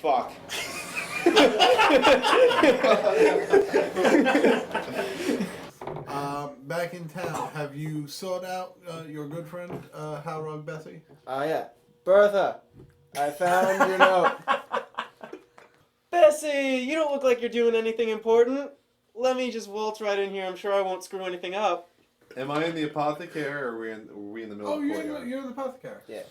Fuck. Back in town, have you sought out your good friend, Halrog Bessie? Yeah. Bertha, I found your note. Bessie, you don't look like you're doing anything important. Let me just waltz right in here. I'm sure I won't screw anything up. Am I in the apothecary, or are we in the middle of the courtyard? You're in the apothecary. Yeah.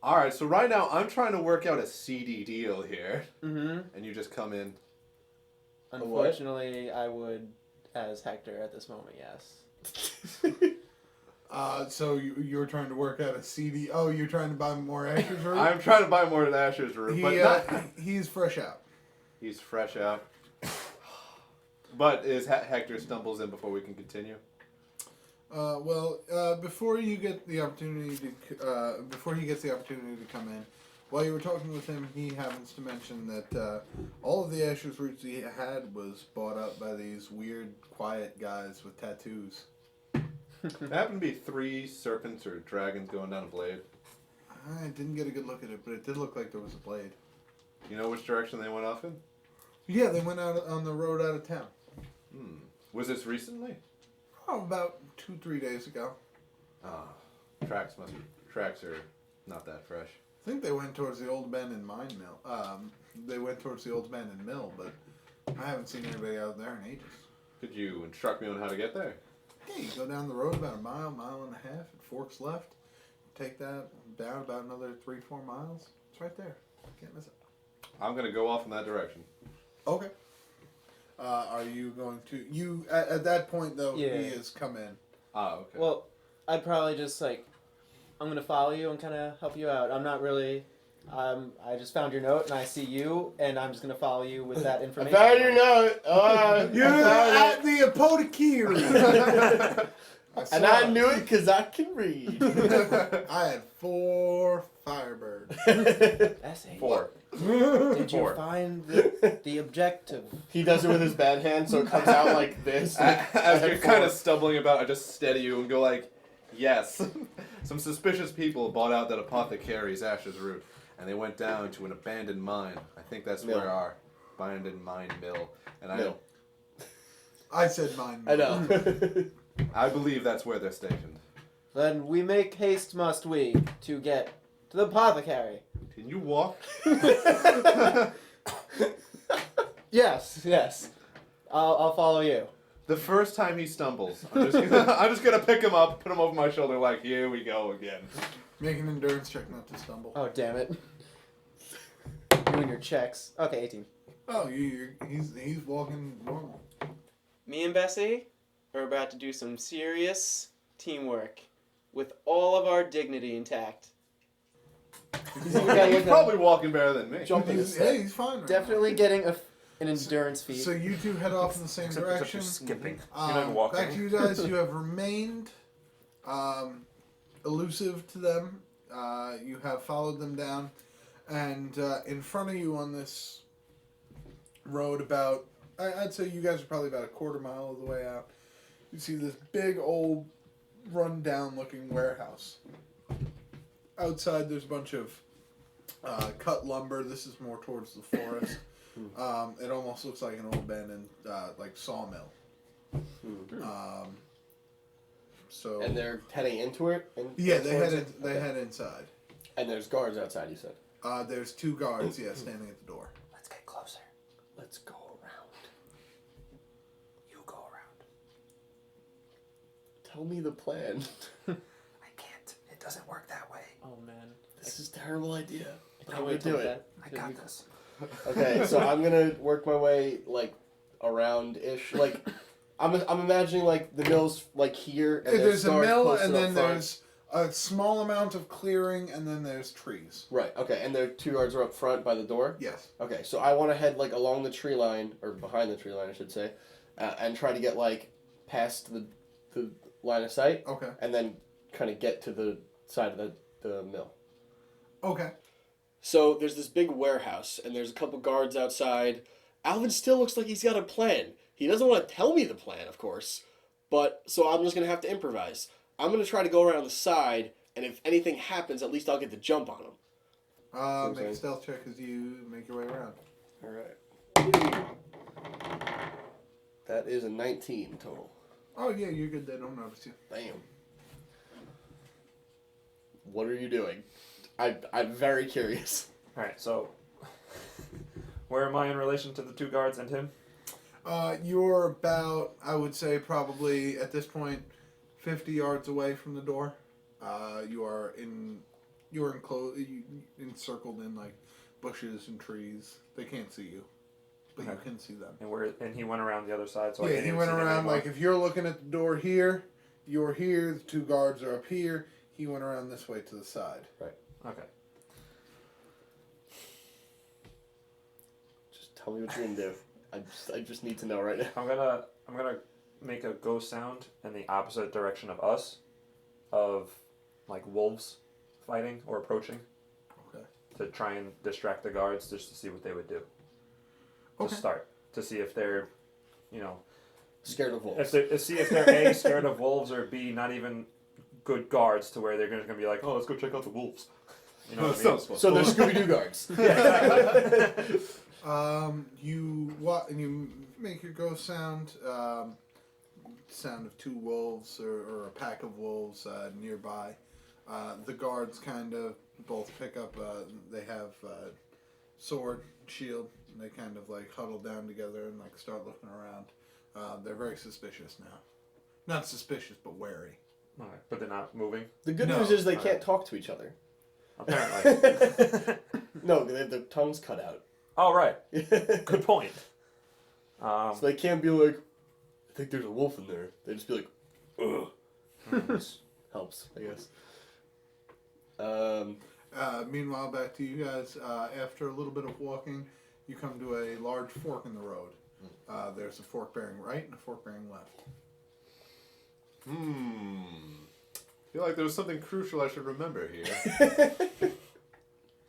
All right, so right now I'm trying to work out a seedy deal here, Mm-hmm. and you just come in. Unfortunately, I would, as Hector at this moment, yes. So you're trying to work out a CD. Oh, you're trying to buy more Asher's root? I'm trying to buy more of Asher's root, but he's fresh out. he's fresh out. But Hector stumbles in before we can continue? Before you get the opportunity to, before he gets the opportunity to come in, while you were talking with him, he happens to mention that all of the Asher's roots he had was bought up by these weird, quiet guys with tattoos. There happened to be 3 serpents or dragons going down a blade. I didn't get a good look at it, but it did look like there was a blade. You know which direction they went off in? Yeah, they went out on the road out of town. Was this recently? Oh, about 2-3 days ago. Tracks are not that fresh. I think they went towards the old abandoned mine mill. They went towards the old abandoned mill, but I haven't seen anybody out there in ages. Could you instruct me on how to get there? Yeah, you go down the road about a mile and a half. It forks left. Take that down about another 3-4 miles. It's right there. Can't miss it. I'm going to go off in that direction. Okay. Are you going to... You at that point, though, Yeah. he has come in. Okay. Well, I'd probably just, I'm going to follow you and kind of help you out. I'm not really... I just found your note, and I see you, and I'm just going to follow you with that information. I found your note. You're at the apothecary. And I knew it because I can read. I had 4 Firebirds. That's 8. 4. Did you 4. find the objective? He does it with his bad hand, so it comes out like this. As you're kind of stumbling about, I just steady you and go like, yes. Some suspicious people bought out that apothecary's Asher's root, and they went down to an abandoned mine. I think that's Mill. where our abandoned mine mill. And Mill. I said mine. I know. I believe that's where they're stationed. Then we make haste, must we, to get to the apothecary. Can you walk? Yes. I'll follow you. The first time he stumbles, I'm just gonna pick him up, put him over my shoulder, like, here we go again. Make an endurance check not to stumble. Oh, damn it. You and your checks. Okay, 18. Oh, he's walking normal. Me and Bessie are about to do some serious teamwork with all of our dignity intact. He's probably walking better than me. He's fine. Right Definitely getting an endurance feat. So you two head off in the same direction. Skipping. You're not even walking. Back to you guys. You have remained elusive to them. You have followed them down, and in front of you on this road, about I'd say you guys are probably about a quarter mile of the way out. You see this big old run-down looking warehouse. Outside, there's a bunch of cut lumber. This is more towards the forest. It almost looks like an old abandoned sawmill. So And they're heading into it? yeah, they head inside. And there's guards outside, you said? There's 2 guards, standing at the door. Let's get closer. Let's go around. You go around. Tell me the plan. I can't. It doesn't work that way. Oh, man. This is a terrible idea. I How can't do we wait till do it? that. I got this. Okay, so I'm gonna work my way around-ish. I'm imagining the mill's here. And There's a guards mill, posted and up then front. there's a small amount of clearing, and then there's trees. Right. Okay, and the 2 guards are up front by the door. Yes. Okay, so I want to head along the tree line, or behind the tree line, I should say, and try to get past the line of sight. Okay. And then kind of get to the side of the mill. Okay. So there's this big warehouse, and there's a couple guards outside. Alvyn still looks like he's got a plan. He doesn't want to tell me the plan, of course, but so I'm just gonna have to improvise. I'm gonna try to go around the side, and if anything happens, at least I'll get the jump on him. Make a stealth check as you make your way around. All right. That is a 19 total. Oh yeah, you're good. They don't notice you. Damn. What are you doing? I'm very curious. Alright, so where am I in relation to the 2 guards and him? You're about, I would say, probably at this point, 50 yards away from the door. You're encircled in like bushes and trees. They can't see you, but you can see them. And he went around the other side, so I Yeah, can't he even went see him around anymore. like if you're looking at the door here, you're here. The 2 guards are up here. He went around this way to the side. Okay. Just tell me what you're gonna do. I just need to know right now. I'm gonna make a ghost sound in the opposite direction of us, of like wolves fighting or approaching. Okay. To try and distract the guards, just to see what they would do. Okay. To start, to see if they're, Scared of wolves. see if they're A, scared of wolves, or B, not even good guards to where they're gonna be like, oh, let's go check out the wolves. You know what I mean? So they're Scooby-Doo guards. Yeah, exactly. You make your ghost sound. Sound of 2 wolves or a pack of wolves nearby. The guards kind of both pick up. They have sword, shield. And they kind of like huddle down together and like start looking around. They're very suspicious now. Not suspicious, but wary. Alright, but they're not moving. The good No. news is they can't talk to each other. Apparently. No, they have their tongues cut out. Oh, right. So Good point. they can't be like, I think there's a wolf in there. They just be like, ugh. Helps, I guess. Meanwhile, back to you guys. After a little bit of walking, you come to a large fork in the road. There's a fork bearing right and a fork bearing left. Feel like there was something crucial I should remember here.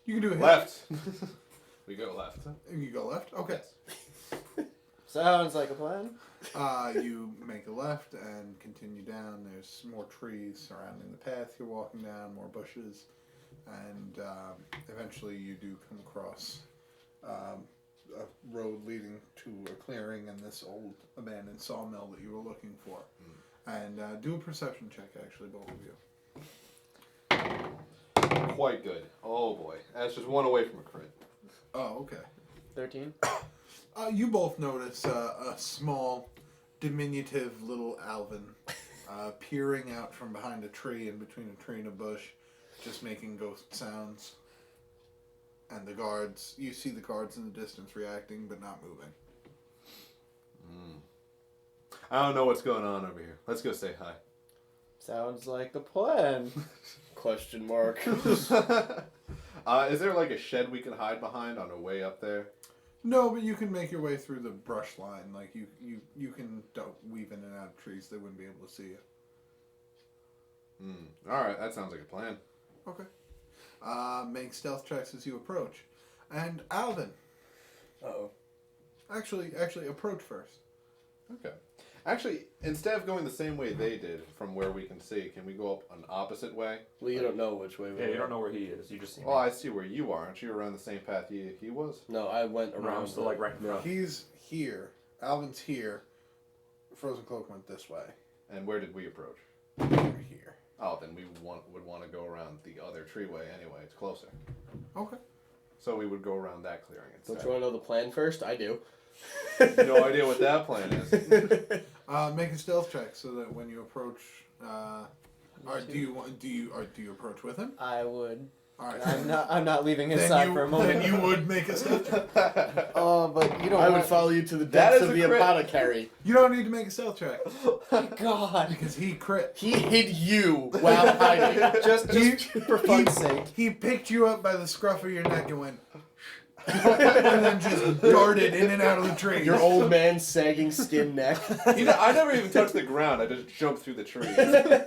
You can do a hit. Left. We go left. You go left? Okay. Sounds like a plan. You make a left and continue down. There's more trees surrounding the path you're walking down, more bushes, and eventually you do come across a road leading to a clearing and this old abandoned sawmill that you were looking for. And do a perception check, actually, both of you. Quite good. Oh boy. That's just 1 away from a crit. Oh, okay. 13. You both notice a small, diminutive little Alvynn peering out from behind a tree, in between a tree and a bush, just making ghost sounds. And the guards, you see the guards in the distance reacting, but not moving. I don't know what's going on over here. Let's go say hi. Sounds like a plan. Question mark. Is there like a shed we can hide behind on our way up there? No, but you can make your way through the brush line. Like, you can weave in and out of trees. They wouldn't be able to see you. Alright, that sounds like a plan. Okay. Make stealth checks as you approach. And Alvynn, Uh-oh. actually approach first. Okay. Actually, instead of going the same way they did from where we can see, can we go up an opposite way? Well, you don't know which way we Yeah, you went. don't know where he is. You just see me. Oh, I see where you are. Aren't you around the same path he was? No, I went No, around. I'm still like right in front. He's here. Alvin's here. Frozen Cloak went this way. And where did we approach? Over here. Oh, then we would want to go around the other treeway anyway. It's closer. Okay. So we would go around that clearing Don't instead. you want to know the plan first? I do. No idea what that plan is. Make a stealth check so that when you approach, do you approach with him? I would. All right. I'm not leaving his side for a moment. Then you would make a stealth check. Oh, but you don't. I would want- follow you to the That depths is of a the crit. apothecary. You don't need to make a stealth check God. because he crit. He hid you while hiding. Just for fun's sake. He picked you up by the scruff of your neck and went, and then just darted in and out of the tree. Your old man sagging skin neck. I never even touched the ground. I just jumped through the trees.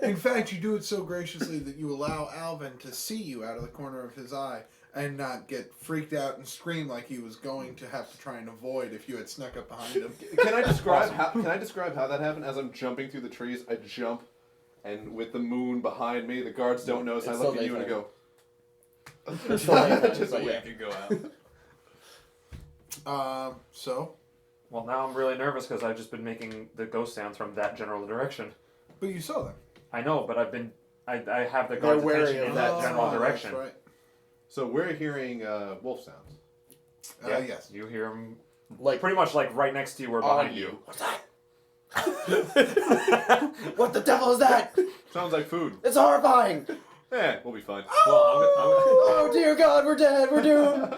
In fact, you do it so graciously that you allow Alvin to see you out of the corner of his eye and not get freaked out and scream like he was going to have to try and avoid if you had snuck up behind him. Can I describe how that happened? As I'm jumping through the trees, I jump, and with the moon behind me, the guards don't notice. I It's look so at you and I daytime. go, Just a a week. week can go out. So, Well, now I'm really nervous because I've just been making the ghost sounds from that general direction. but you saw them. I know, but I have the They're guard's wary attention of in that that general that's direction. right. So we're hearing wolf sounds. Yeah, Yes. You hear them Like pretty much like right next to you or behind you. What's that? What the devil is that? Sounds like food. It's horrifying. Yeah, we'll be fine. Well, Oh dear God, we're dead. We're doomed.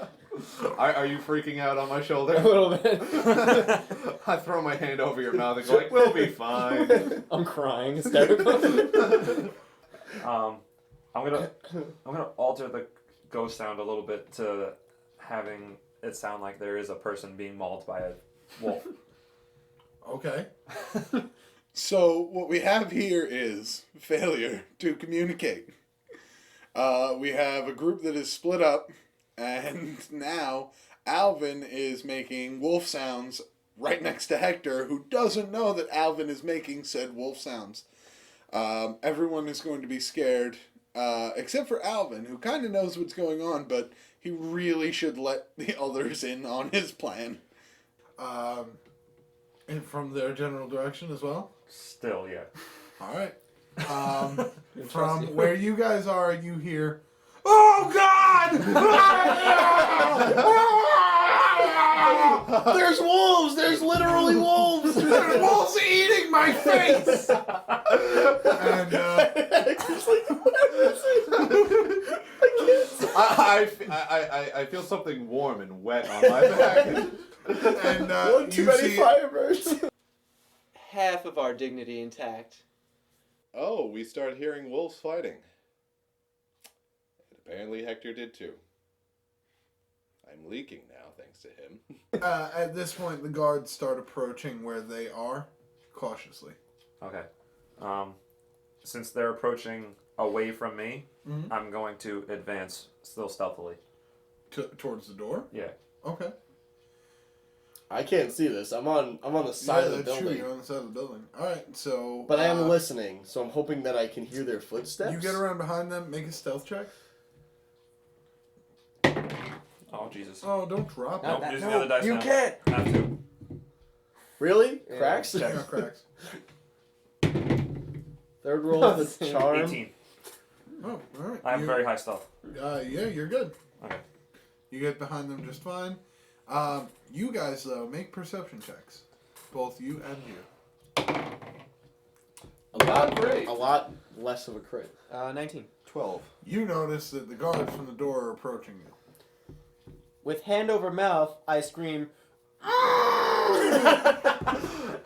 Are you freaking out on my A shoulder? little bit. I throw my hand over your mouth and go like, "We'll be fine." I'm crying hysterically. I'm gonna alter the ghost sound a little bit to having it sound like there is a person being mauled by a wolf. Okay. So what we have here is failure to communicate. We have a group that is split up, and now Alvyn is making wolf sounds right next to Hector, who doesn't know that Alvyn is making said wolf sounds. Everyone is going to be scared, except for Alvyn, who kind of knows what's going on, but he really should let the others in on his plan. And from their general direction as well? Still, yeah. All right. From where you guys are, you hear, "Oh God! there's wolves. There's literally wolves. There's wolves eating my face!" And I feel something warm and wet on my back. and Too you many see firebirds. Half of our dignity intact. Oh, we start hearing wolves fighting. And apparently Hector did too. I'm leaking now, thanks to him. at this point, the guards start approaching where they are, cautiously. Okay. Since they're approaching away from me, Mhm. I'm going to advance still stealthily. Towards the door? Yeah. Okay. I can't see this. I'm on the side of the that's true. building. You're on the side of the building. All right, so. But I am listening, so I'm hoping that I can hear their footsteps. You get around behind them, make a stealth check. Oh, Jesus. Oh, don't drop No, it. Nope, using the other dice you now. can't. Have to. Really? Yeah. Cracks? Yeah, cracks. Third roll of the charm. 18. Oh, all right. I have very high stealth. Yeah, you're good. Okay. You get behind them just fine. You guys, though, make perception checks. Both you and you. A lot less of a crit. 19. 12. You notice that the guards from the door are approaching you. With hand over mouth, I scream,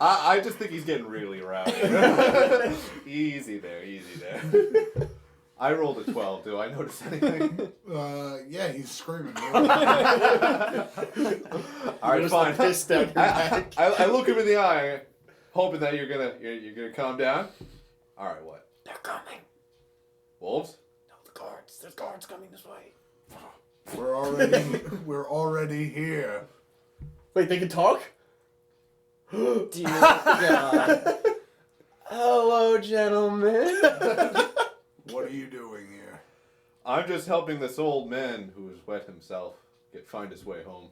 I just think he's getting really rowdy. Easy there, easy there. I rolled a 12. Do I notice anything? Yeah, he's screaming. All right, Notice fine. the piss down your back. I look him in the eye, hoping that you're gonna calm down. All right, what? they're coming. Wolves? No, the guards. There's guards coming this way. We're already here. Wait, they can talk? Dear God. Hello, gentlemen. What are you doing here? I'm just helping this old man who is wet himself find his way home.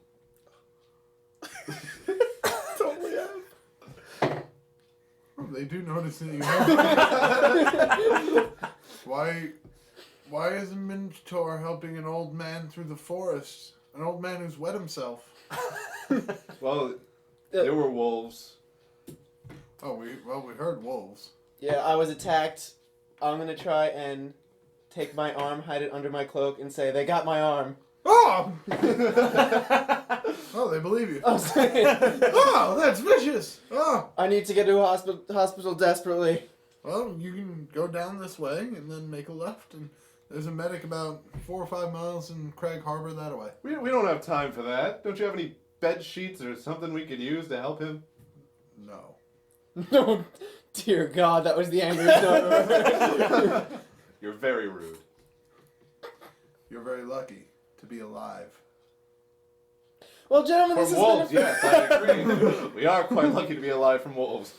Totally am. Oh, they do notice that you have. Why is a Minotaur helping an old man through the forest? An old man who's wet himself. Well, there were wolves. Oh, we heard wolves. Yeah, I was attacked. I'm gonna try and take my arm, hide it under my cloak, and say, they got my arm. Oh! Oh, they believe you. I'm saying, Oh, that's vicious. Oh. I need to get to a hospital desperately. Well, you can go down this way and then make a left, and there's a medic about 4 or 5 miles in Craig Harbor that way. We don't have time for that. Don't you have any bed sheets or something we could use to help him? No. No, dear God, that was the angriest note ever. You're very rude. You're very lucky to be alive. Well, gentlemen, this From has wolves, been a... yes, I agree. We are quite lucky to be alive from wolves.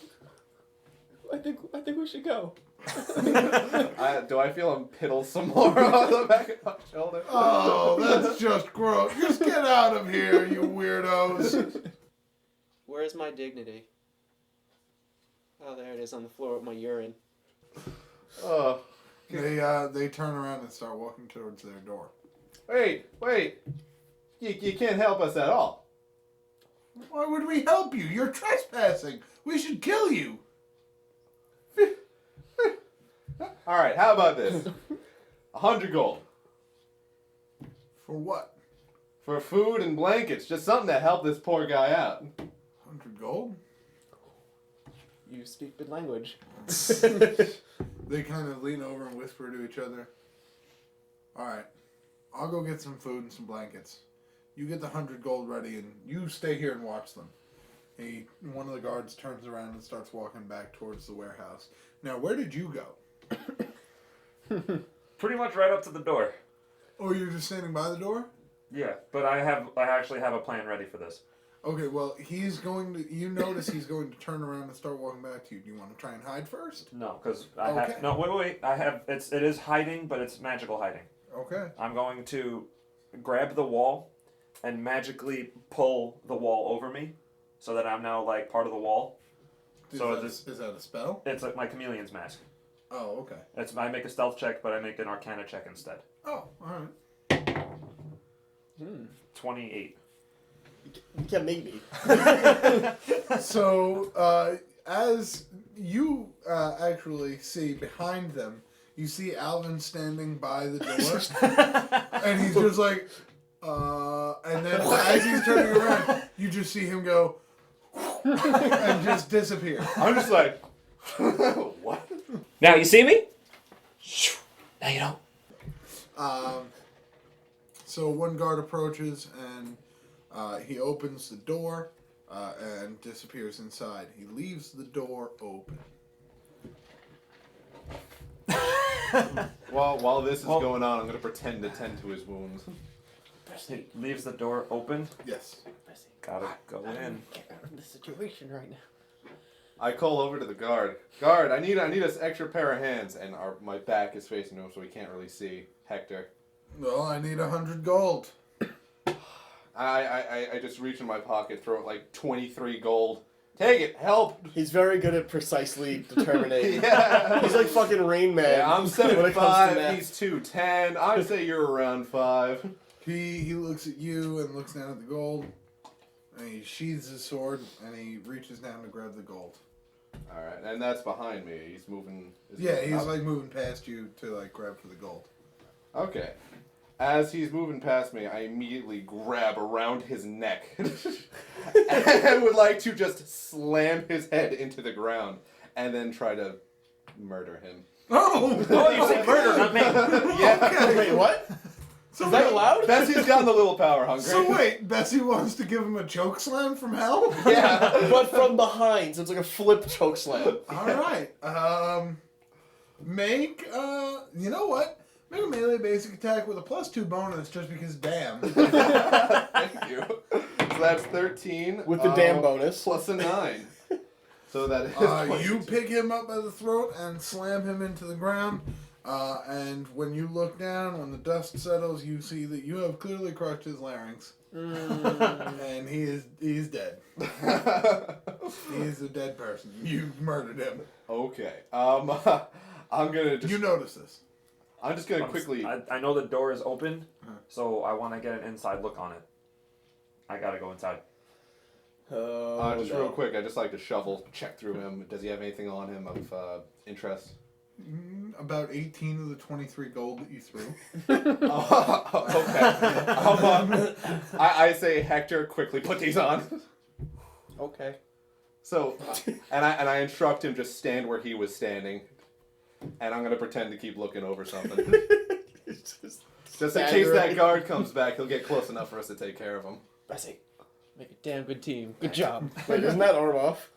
I think we should go. Do I feel him piddle some more on the back of my shoulder? Oh, that's just gross. Just get out of here, you weirdos. Where's my dignity? Oh, there it is on the floor with my urine. Oh. They turn around and start walking towards their door. Wait. You can't help us at all. Why would we help you? You're trespassing. We should kill you. All right, how about this? 100 gold. For what? For food and blankets. Just something to help this poor guy out. 100 gold? You speak good language. They kind of lean over and whisper to each other. All right, I'll go get some food and some blankets. You get the 100 gold ready, and you stay here and watch them. One of the guards turns around and starts walking back towards the warehouse. Now, where did you go? Pretty much right up to the door. Oh, you're just standing by the door? Yeah, but I actually have a plan ready for this. Okay, well, you notice he's going to turn around and start walking back to you. Do you want to try and hide first? No, because Okay. wait. It is hiding, but it's magical hiding. Okay. I'm going to grab the wall and magically pull the wall over me, so that I'm now like part of the wall. Is So that a spell? It's like my chameleon's mask. Oh, okay. I make a stealth check, but I make an Arcana check instead. Oh, all right. 28. Yeah, maybe. So, as you actually see behind them, you see Alvynn standing by the door, and he's just like, and then as he's turning around, you just see him go, and just disappear. I'm just like, what? Now you see me? Now you don't. So one guard approaches and he opens the door and disappears inside. He leaves the door open. While this is going on, I'm going to pretend to tend to his wounds. He leaves the door open. Yes. Gotta go in. Get out of the situation right now. I call over to the guard. Guard, I need us extra pair of hands, and my back is facing him, so he can't really see Hector. Well, I need 100 gold. I just reach in my pocket, throw it like 23 gold. Take it, help! He's very good at precisely determining. Yeah. He's like fucking Rain Man. Yeah, I'm when it comes to 7'5", math. he's 2'10". I'd say you're around 5. He looks at you and looks down at the gold. And he sheathes his sword and he reaches down to grab the gold. Alright, and that's behind me. He's moving. Yeah, he's up. like moving past you to like grab for the gold. Okay. As he's moving past me, I immediately grab around his neck and would like to just slam his head into the ground and then try to murder him. Oh! Oh, you said murder, not me. Yeah. Wait, what? So Is that allowed? Bessie's gotten a little power hungry. So wait, Bessie wants to give him a choke slam from hell? Yeah. But from behind, so it's like a flip choke slam. Alright. Make, you know what? Make a melee basic attack with a +2 bonus just because damn. Thank you. So that's 13. With the damn bonus. Plus a 9. So that is You pick him up by the throat and slam him into the ground. And when you look down, when the dust settles, you see that you have clearly crushed his larynx. And he's dead. He is a dead person. You murdered him. Okay. I'm gonna just. You notice this. I'm just gonna quickly. I know the door is open, so I want to get an inside look on it. I gotta go inside. Just real quick, I just like to check through him. Does he have anything on him of interest? About 18 of the 23 gold that you threw. Okay. I say, Hector, quickly put these on. Okay. So, and I instruct him just stand where he was standing, and I'm gonna pretend to keep looking over something. Just in case that guard comes back, he'll get close enough for us to take care of him. Bessie, make a damn good team. Good job. Wait, isn't that arm off?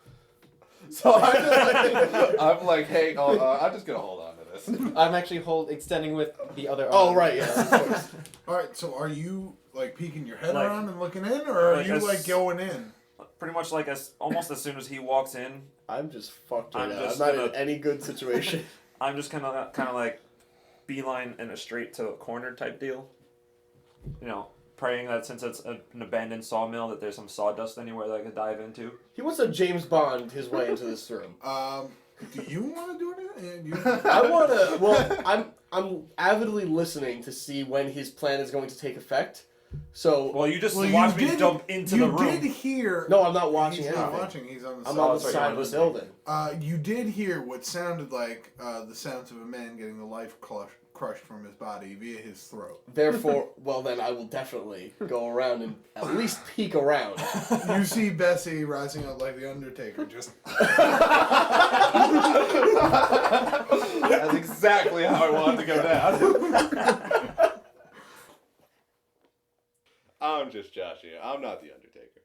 So I'm like, hey, I'm just gonna hold on to this. I'm actually extending with the other arm. Oh, right, yeah, of course. Alright, so are you like peeking your head Like- around and looking in, or are like you as- like going in? Pretty much like almost as soon as he walks in, I'm just fucked right I'm now. just I'm not gonna- in any good situation. I'm just kind of like beeline in a straight to a corner type deal. You know, praying that since it's an abandoned sawmill that there's some sawdust anywhere that I could dive into. He wants to James Bond his way into this room. Do you want to do anything? I want to. Well, I'm avidly listening to see when his plan is going to take effect. So. Well, you just watched me jump into the room. You did hear. No, I'm not watching He's anything. not watching. He's on the I'm side. on the side of the building. You did hear what sounded like the sounds of a man getting the life crushed from his body via his throat. Therefore, well then I will definitely go around and at least peek around. You see Bessie rising up like the Undertaker, just. That's exactly how I wanted to go down. I'm just joshing you. I'm not the Undertaker.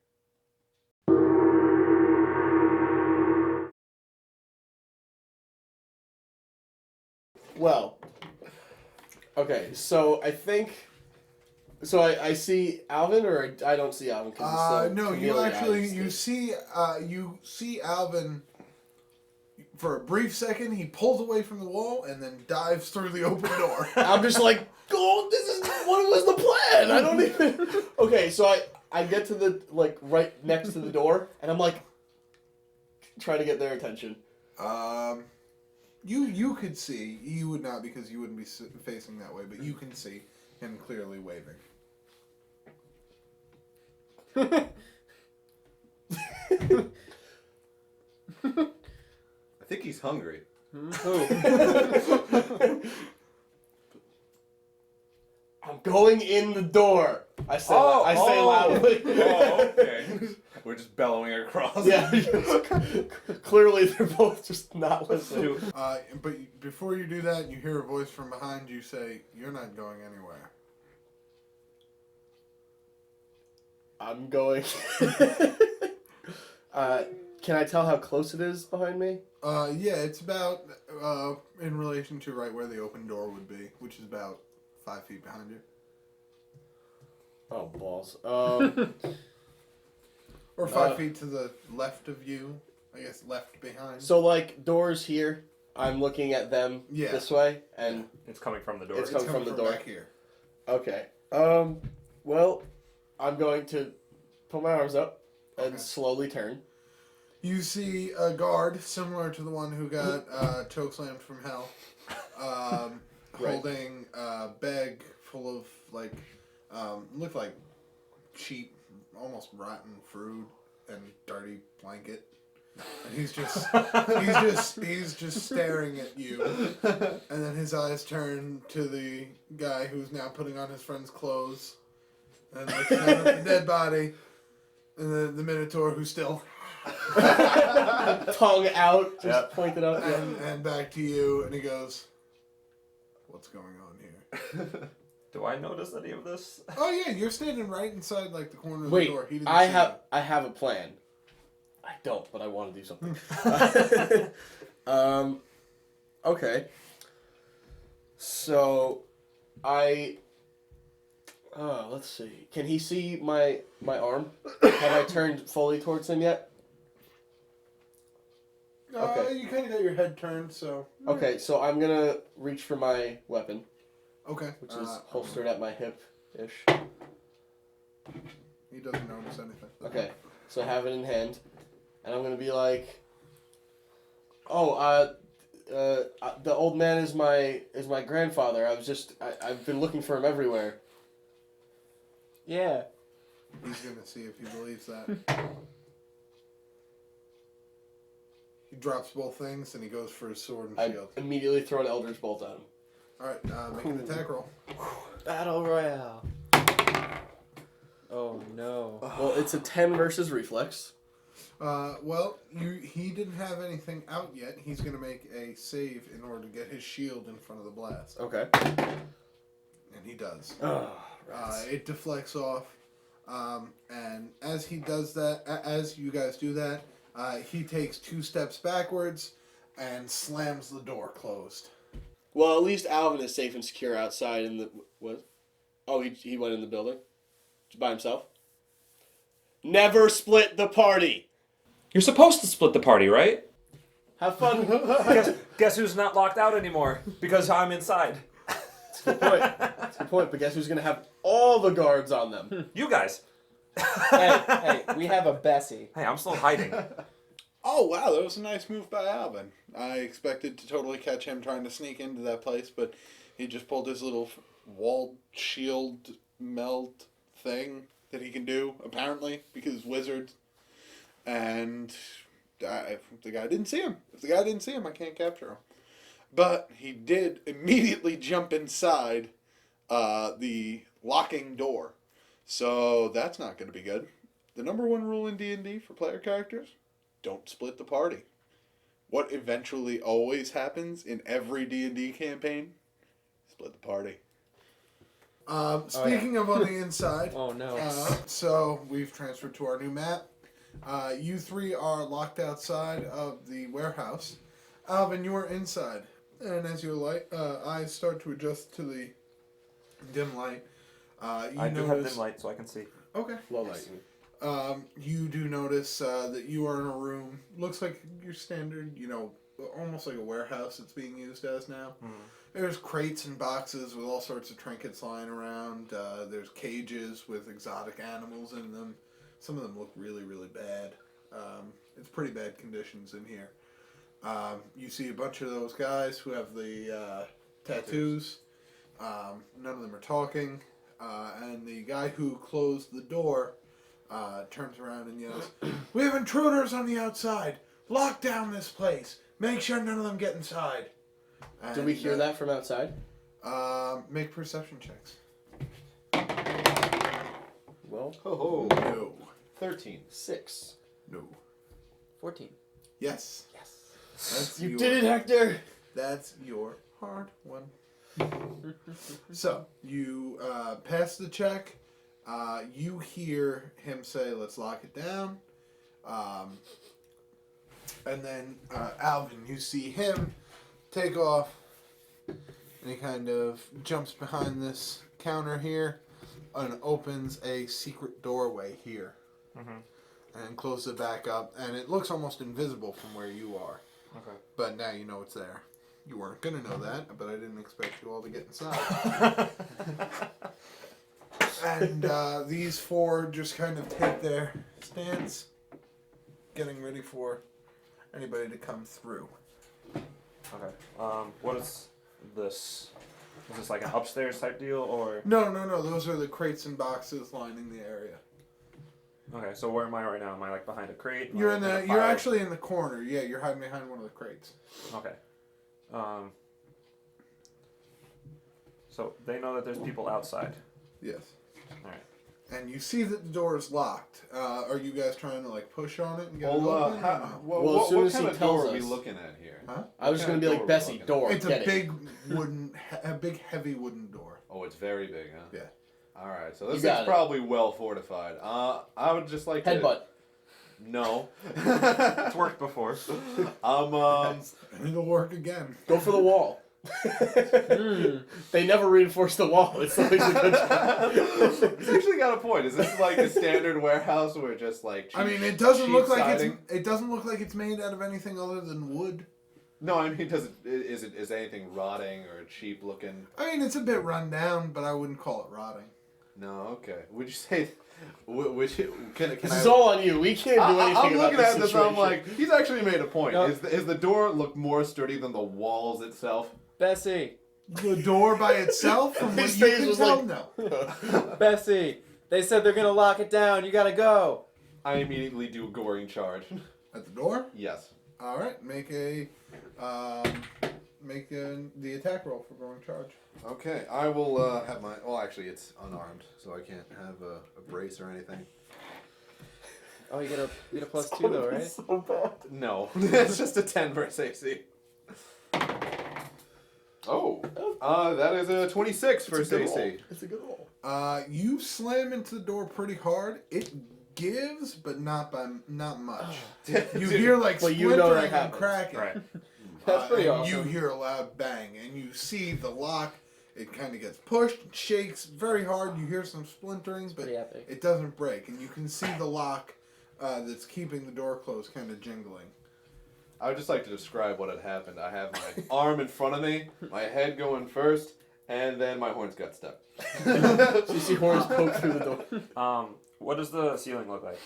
Well, okay, so I think. So I see Alvynn, or I don't see Alvynn because it's so No, you chameleon-eyed actually and stuff. you see Alvynn. For a brief second, he pulls away from the wall and then dives through the open door. I'm just like, oh, this is what was the plan? I don't even. Okay, so I get to the right next to the door, and I'm like, trying to get their attention. You could see. You would not because you wouldn't be facing that way, but you can see him clearly waving. I think he's hungry. I'm going in the door. I say loudly. Oh, okay. We're just bellowing across. Yeah. Clearly, they're both just not listening. But before you do that, you hear a voice from behind you say, "You're not going anywhere." I'm going. Can I tell how close it is behind me? Yeah, it's about in relation to right where the open door would be, which is about 5 feet behind you. Oh, balls. Or 5 feet to the left of you. I guess left behind. So, like, doors here, I'm looking at them this way, and It's coming from the door. It's coming from the door. back here. okay. Well, I'm going to put my arms up and slowly turn. You see a guard similar to the one who got chokeslammed from hell, holding a bag full of looked like cheap, almost rotten fruit and dirty blanket, and he's just staring at you, and then his eyes turn to the guy who's now putting on his friend's clothes, and looking at the dead body, and the Minotaur who's still. Tongue out, just pointed up. And back to you, and he goes, "What's going on here?" Do I notice any of this? Oh yeah, you're standing right inside the corner of Wait, the door. He didn't I see have a plan. I don't, but I want to do something. Okay. So, let's see. Can he see my arm? Have I turned fully towards him yet? you. Okay. You kind of got your head turned, so. Okay, so I'm gonna reach for my weapon, Okay. which is holstered at my hip-ish. He doesn't notice anything. Okay, so I have it in hand, and I'm gonna be like, "Oh, the old man is my grandfather. I've been looking for him everywhere." Yeah. He's gonna see if he believes that. He drops both things and he goes for his sword and I shield. immediately throw an Eldritch Bolt at him. All right, make an attack roll. Battle Royale. Oh no. Well, it's a 10 versus reflex. He didn't have anything out yet. He's gonna make a save in order to get his shield in front of the blast, Okay. and he does. Oh, rats. It deflects off, and as he does that, as you guys do that, he takes 2 steps backwards and slams the door closed. Well, at least Alvin is safe and secure outside in the... What? Oh, he went in the building? By himself? Never split the party! You're supposed to split the party, right? Have fun. Guess who's not locked out anymore? Because I'm inside. That's a good point. That's a good point. But guess who's gonna have all the guards on them? You guys. Hey, we have a Bessie. Hey, I'm still hiding. Oh, wow, that was a nice move by Alvynn. I expected to totally catch him trying to sneak into that place, but he just pulled his little walled shield meld thing that he can do, apparently, because wizards. And if the guy didn't see him. If the guy didn't see him, I can't capture him. But he did immediately jump inside the locking door. So that's not going to be good. The number one rule in D&D for player characters, don't split the party. What eventually always happens in every D&D campaign, split the party. Speaking of on the inside, Oh no. so we've transferred to our new map. You three are locked outside of the warehouse. Alvin, you are inside. And as your eyes start to adjust to the dim light, I do have dim light, so I can see. Okay. Low light. You do notice that you are in a room. Looks like your standard, almost like a warehouse it's being used as now. Mm. There's crates and boxes with all sorts of trinkets lying around. There's cages with exotic animals in them. Some of them look really, really bad. It's pretty bad conditions in here. You see a bunch of those guys who have the tattoos. None of them are talking. And the guy who closed the door turns around and yells, "We have intruders on the outside! Lock down this place! Make sure none of them get inside!" Did we hear that from outside? Make perception checks. Well, Ho ho. No. 13. 6. No. 14. Yes. Yes. That's You did it, Hector! That's your hard one. So, you pass the check. You hear him say, "Let's lock it down." And then, Alvin, you see him take off. And he kind of jumps behind this counter here and opens a secret doorway here. Mm-hmm. And closes it back up. And it looks almost invisible from where you are. Okay. But now you know it's there. You weren't going to know that, but I didn't expect you all to get inside. And these four just kind of take their stance, getting ready for anybody to come through. Okay. What is this? Is this like an upstairs type deal, or? No. Those are the crates and boxes lining the area. Okay, so where am I right now? Am I like behind a crate? Am You're I in a You're pile? actually in the corner. Yeah, you're hiding behind one of the crates. Okay. So they know that there's people outside. Yes. Alright. And you see that the door is locked. Are you guys trying to push on it and get it Well, open? or no? Well, as soon what as kind he of tells door are we us- looking at here? Huh? I was just What gonna be kind like, of door Bessie, are we looking door. It's a get it. big wooden, a big heavy wooden door. Oh, it's very big, huh? Yeah. All right, so You this got is it. probably well fortified. I would just like Headbutt. No. It's worked before. And it'll work again. Go for the wall. They never reinforce the wall. It's always a good job. He's actually got a point. Is this like a standard warehouse where just like? I mean, it doesn't cheap look like siding? it doesn't look like it's made out of anything other than wood. No, I mean, is anything rotting or cheap looking? I mean, it's a bit run down, but I wouldn't call it rotting. No, okay. Would you say? Can This I? is all on you. We can't do anything I'm about looking this at this. situation. I'm like, he's actually made a point. No. Is the door look more sturdy than the walls itself? Bessie. The door by itself, from what His you face can was tell, like- no. Bessie. They said they're gonna lock it down. You gotta go. I immediately do a goring charge. At the door. Yes. All right, make the attack roll for going charge. Okay, I will have my. Well, actually, it's unarmed, so I can't have a brace or anything. Oh, you get a plus 2 though, right? So bad. No, it's just a 10 versus AC. Oh, that is a 26 It's a versus good AC. roll. It's a good roll. You slam into the door pretty hard. It gives, but not much. You hear like But splintering you know that and happens. cracking. Right. That's pretty and awesome. You hear a loud bang, and you see the lock. It kind of gets pushed, shakes very hard. You hear some splintering, but Pretty epic. it doesn't break, and you can see the lock that's keeping the door closed kind of jingling. I would just like to describe what had happened. I have my arm in front of me, my head going first, and then my horns got stuck. So you see horns poke through the door. What does the ceiling look like?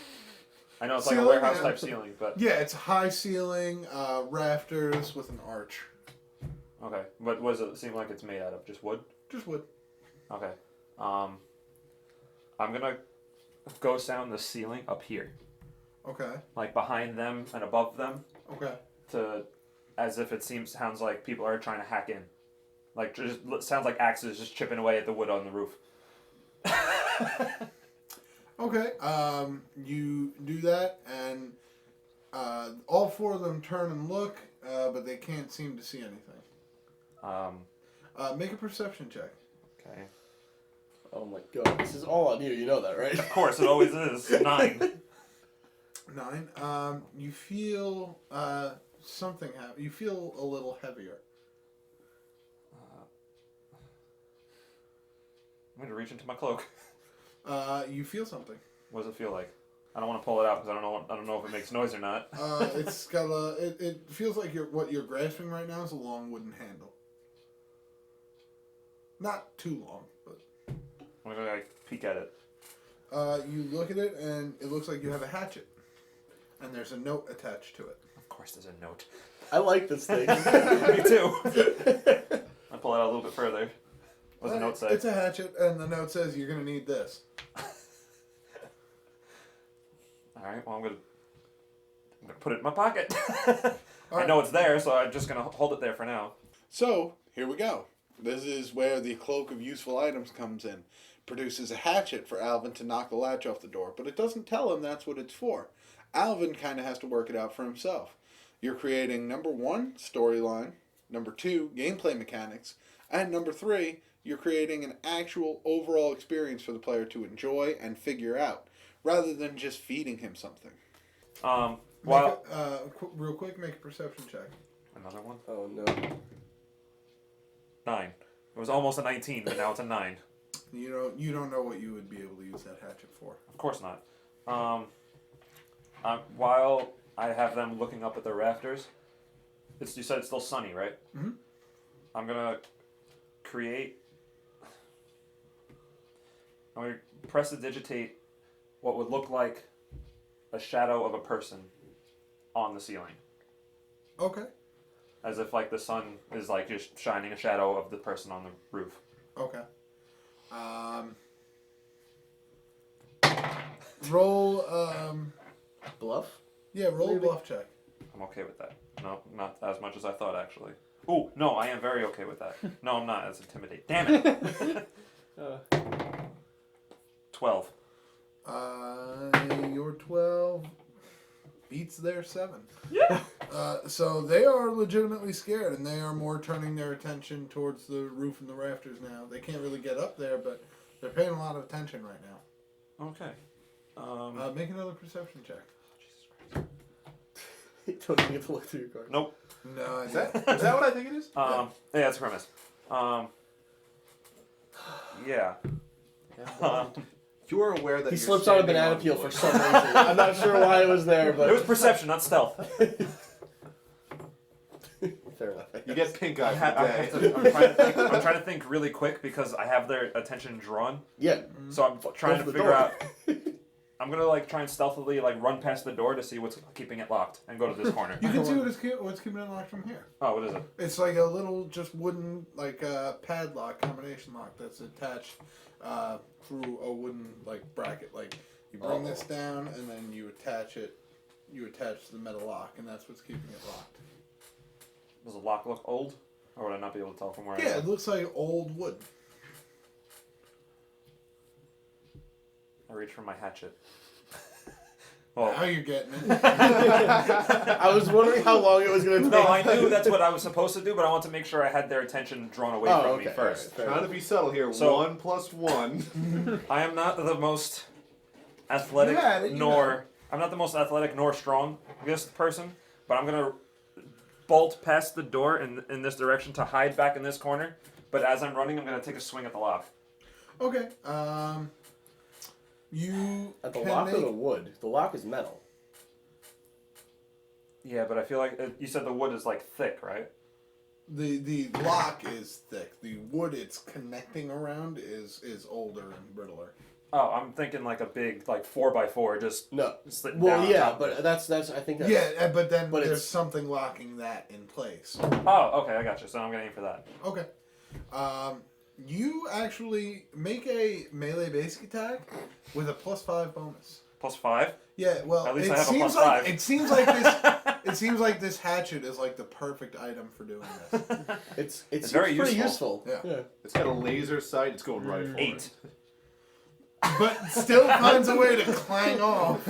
I know it's like a Ceiling, warehouse yeah. type ceiling, but Yeah, it's high ceiling, rafters with an arch. okay. But what does it seem like it's made out of? Just wood? Just wood. Okay. I'm gonna go down the ceiling up here, Okay. like behind them and above them, Okay. as if it sounds like people are trying to hack in. Like just sounds like axes just chipping away at the wood on the roof. Okay. You do that, and all four of them turn and look, but they can't seem to see anything. Make a perception check. Okay. Oh my god, this is all on you. You know that, right? Of course, it always is. 9. 9. You feel something happen. You feel a little heavier. I'm gonna reach into my cloak. You feel something. What does it feel like? I don't want to pull it out because I don't know if it makes noise or not. It's got a. It feels like what you're grasping right now is a long wooden handle. Not too long, but. I'm gonna like peek at it. You look at it, and it looks like you have a hatchet, and there's a note attached to it. Of course, there's a note. I like this thing. Me too. I pull it out a little bit further. What does the note say? It's a hatchet, and the note says you're gonna need this. All right. Well, I'm gonna put it in my pocket. I right. know it's there, so I'm just gonna hold it there for now. So here we go. This is where the cloak of useful items comes in. Produces a hatchet for Alvynn to knock the latch off the door, but it doesn't tell him that's what it's for. Alvynn kind of has to work it out for himself. You're creating number 1, storyline, number 2, gameplay mechanics, and number 3, you're creating an actual overall experience for the player to enjoy and figure out, rather than just feeding him something. While Real quick, make a perception check. another one. Oh no. 9. It was almost a 19, but now it's a 9. You don't know what you would be able to use that hatchet for. Of course not. While I have them looking up at the rafters, you said it's still sunny, right? Mm-hmm. I'm gonna create. I'm gonna prestidigitate what would look like a shadow of a person on the ceiling, Okay. as if like the sun is like just shining a shadow of the person on the roof. Okay. Roll. Bluff? Yeah, roll a Maybe. bluff check. I'm okay with that. No, not as much as I thought actually. Oh no, I am very okay with that. No, I'm not. That's intimidate. Damn it. 12. Your 12 beats their 7. Yeah. So they are legitimately scared, and they are more turning their attention towards the roof and the rafters now. They can't really get up there, but they're paying a lot of attention right now. Okay. Make another perception check. You don't even get to look through your card. Nope. No, Is that what I think it is? Yeah, that's a premise. Yeah. You are aware that He you're slips on a standing banana on peel wood. for some reason. I'm not sure why it was there, but It was perception, not stealth. fair enough. I You guess. get pink eye I'm for the day. I'm trying to think really quick because I have their attention drawn. Yeah. So I'm trying Go to for the figure door. out. I'm gonna like try and stealthily like run past the door to see what's keeping it locked and go to this corner. You can see what's keeping it locked from here. Oh, what is it? It's like a little, just wooden, like padlock, combination lock that's attached through a wooden like bracket. Like you bring this down and then you attach it. You attach the metal lock, and that's what's keeping it locked. Does the lock look old, or would I not be able to tell from where I Yeah, am? it looks like old wood. I reach for my hatchet. Now Well, you're getting it. I was wondering how long it was going to take. no, I knew that's what I was supposed to do, but I want to make sure I had their attention drawn away Oh, from me okay. first. Fair Trying to enough. be subtle here. So- 1 + 1. I am not the most athletic, You had it, you nor I'm not the most athletic nor strongest person, but I'm gonna bolt past the door in this direction to hide back in this corner. But as I'm running, I'm gonna take a swing at the lock. Okay. You At the can lock make, or the wood? The lock is metal. Yeah, but I feel like you said the wood is like thick, right? The lock is thick. The wood it's connecting around is older and brittler. Oh, I'm thinking like a big like 4x4 just No. sitting Well, down on yeah, top of but it. that's I think that's Yeah, but then but there's it's- something locking that in place. Oh, okay, I got you. So I'm gonna aim for that. Okay. You actually make a melee basic attack with a +5 bonus. +5. Yeah, well, At least it I have a seems +5. like it seems like this. It seems like this hatchet is like the perfect item for doing this. it's very pretty useful. useful. Yeah. It's got a laser sight. It's going right for 8. it. But still finds a way to clang off.